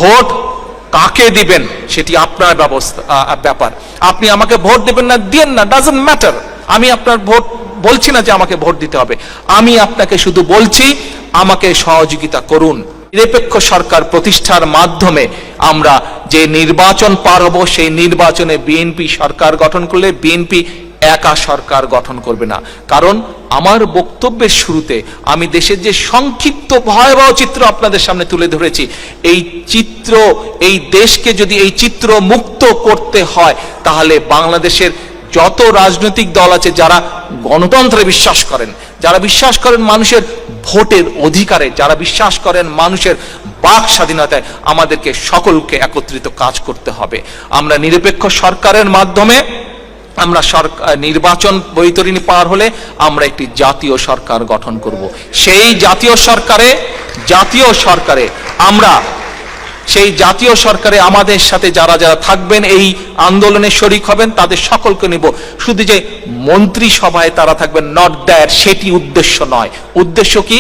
Vote কাকে দিবেন সেটি আপনার ব্যাপার। আপনি আমাকে ভোট দিবেন না, দিয়েন না, ডাজন্ট ম্যাটার। আমি আপনার ভোট বলছি না যে আমাকে ভোট দিতে হবে, আমি আপনাকে শুধু বলছি আমাকে সহযোগিতা করুন। নিরপেক্ষ সরকার প্রতিষ্ঠার মাধ্যমে আমরা যে নির্বাচন পার হব, সেই নির্বাচনে বিএনপি সরকার গঠন করলে বিএনপি একা সরকার গঠন করবে না। কারণ আমার বক্তব্যের শুরুতে আমি দেশের যে সংক্ষিপ্ত ভয়াবহ চিত্র আপনাদের সামনে তুলে ধরেছি, এই চিত্র, এই দেশকে যদি এই চিত্র মুক্ত করতে হয়, তাহলে বাংলাদেশের যত রাজনৈতিক দল আছে যারা গণতন্ত্রে বিশ্বাস করেন, যারা বিশ্বাস করেন মানুষের ভোটের অধিকারে, যারা বিশ্বাস করেন মানুষের বাক স্বাধীনতায়, আমাদেরকে সকলকে একত্রিত কাজ করতে হবে। আমরা নিরপেক্ষ সরকারের মাধ্যমে আমরা নির্বাচন বৈতরণী পার হলে আমরা একটি জাতীয় সরকার গঠন করব। সেই জাতীয় সরকারে আমরা সেই জাতীয় সরকারে আমাদের সাথে যারা যারা থাকবেন, এই আন্দোলনে শরিক হবেন, তাদের সকলকে নিব। শুধু যে মন্ত্রিসভায় তারা থাকবেন, নট দ্যাট, সেটি উদ্দেশ্য নয়। উদ্দেশ্য কি?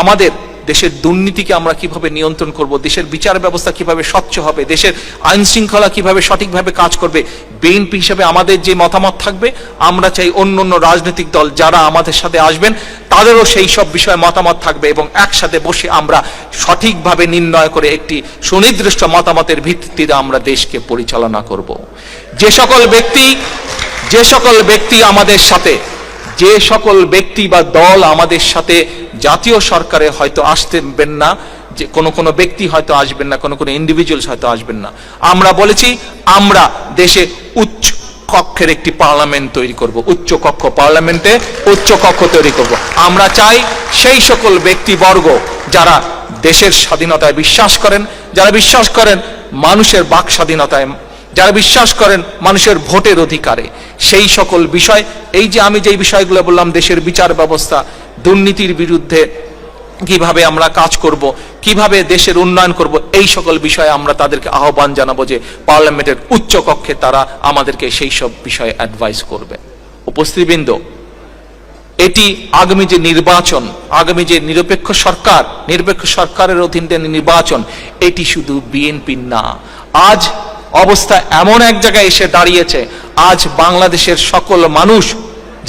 আমাদের দেশের দুর্নীতিকে আমরা কিভাবে নিয়ন্ত্রণ করব, দেশের বিচার ব্যবস্থা কিভাবে স্বচ্ছ হবে, দেশের আইন শৃঙ্খলা কিভাবে সঠিকভাবে কাজ করবে। বিএনপি হিসেবে আমাদের যে মতামত থাকবে, আমরা চাই অন্য অন্য রাজনৈতিক দল যারা আমাদের সাথে আসবেন তাদেরও সেই সব বিষয়ে মতামত থাকবে, এবং একসাথে বসে আমরা সঠিকভাবে নির্ণয় করে একটি সুনির্দিষ্ট মতামতের ভিত্তিতে আমরা দেশকে পরিচালনা করব। যে সকল ব্যক্তি আমাদের সাথে, যে সকল ব্যক্তি বা দল আমাদের সাথে জাতীয় সরকারে হয়তো আসবেন না, যে কোনো ব্যক্তি হয়তো আসবেন না, কোনো ইন্ডিভিজুয়ালস হয়তো আসবেন না, আমরা বলেছি আমরা দেশে উচ্চ কক্ষের একটি পার্লামেন্ট তৈরি করব, উচ্চ কক্ষ, পার্লামেন্টে উচ্চ কক্ষ তৈরি করব। আমরা চাই সেই সকল ব্যক্তিবর্গ যারা দেশের স্বাধীনতায় বিশ্বাস করেন, যারা বিশ্বাস করেন মানুষের বাক স্বাধীনতায়, যারা বিশ্বাস করেন মানুষের ভোটের অধিকারে, সেই সকল বিষয়, এই যে আমি যে বিষয়গুলো বললাম, দেশের বিচার ব্যবস্থা, দুর্নীতির বিরুদ্ধে কিভাবে আমরা কাজ করব, কিভাবে দেশের উন্নয়ন করব, এই সকল বিষয়ে আমরা তাদেরকে আহ্বান জানাবো যে পার্লামেন্টের উচ্চ কক্ষে তারা আমাদেরকে সেই সব বিষয়ে অ্যাডভাইস করবে। উপস্থিতবৃন্দ, এটি আগামী যে নির্বাচন, আগামী যে নিরপেক্ষ সরকারের অধীনে নির্বাচন, এটি শুধু বিএনপি না। আজ অবস্থা এমন এক জায়গায় এসে দাঁড়িয়েছে, আজ বাংলাদেশের সকল মানুষ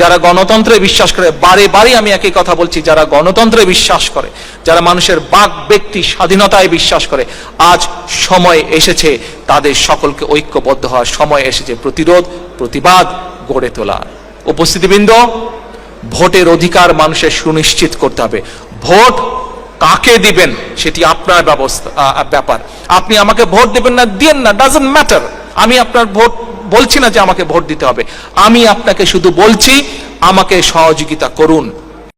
যারা গণতন্ত্রে বিশ্বাস করে, বারে বারে আমি একই কথা বলছি, যারা গণতন্ত্রে বিশ্বাস করে, যারা মানুষের বাক ব্যক্তি স্বাধীনতায় বিশ্বাস করে, আজ সময় এসেছে তাদের সকলকে ঐক্যবদ্ধ হওয়ার, সময় এসেছে প্রতিরোধ প্রতিবাদ গড়ে তোলার। উপস্থিতিবৃন্দ, ভোটের অধিকার মানুষের সুনিশ্চিত করতে হবে। ভোট কাকে দিবেন সেটি আপনার ব্যাপার। আপনি আমাকে ভোট দিবেন না, দিয়েন না, ডাজন্ট ম্যাটার। আমি আপনার ভোট বলছি না যে আমাকে ভোট দিতে হবে, আমি আপনাকে শুধু বলছি আমাকে সহযোগিতা করুন।